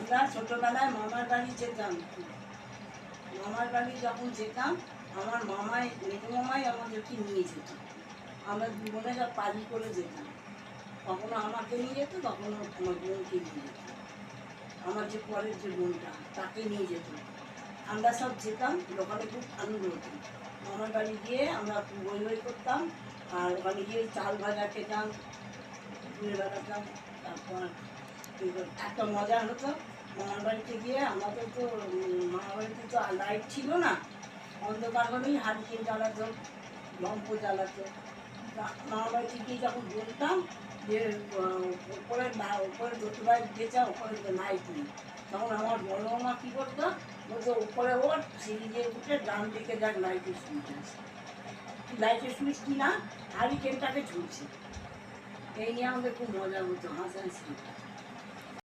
আমরা ছোটোবেলায় মামার বাড়ি যেতাম। মামার বাড়ি যখন যেতাম, আমার মামাই মেজো মামাই আমাদেরকে নিয়ে যেত। আমরা দু বোনেরা পালি করে যেতাম। কখনো আমাকে নিয়ে যেত, কখনো আমার বোনকে নিয়ে যেত। আমার যে পরের যে বোনটা, তাকে নিয়ে যেত। আমরা সব যেতাম, ওখানে খুব আনন্দ হতো। মামার বাড়ি গিয়ে আমরা বই বই করতাম, আর ওখানে গিয়ে চাল ভাজা খেতাম, ঘুরে বেড়াতাম। তারপর একটা মজা হতো, মামার বাড়িতে গিয়ে আমাদের তো মামার বাড়িতে তো লাইট ছিল না, অন্ধকার হলেই হারিকেন জ্বালাতো, লম্প জ্বালাতো। মামার বাড়িতে গিয়ে যখন বলতাম যে উপরে দোতলায় গেছে, ওপরে লাইট নেই, তখন আমার বড় মামা কী করতো, বলতো উপরে ওঠ, সিঁড়ি দিয়ে উঠে ডান দিকে যাক লাইটের সুইচ আছে। লাইটের সুইচ কি না, হারিকেনটাকে ঝুলছে। এই নিয়ে আমাদের খুব মজা হতো, হাসাহাসি।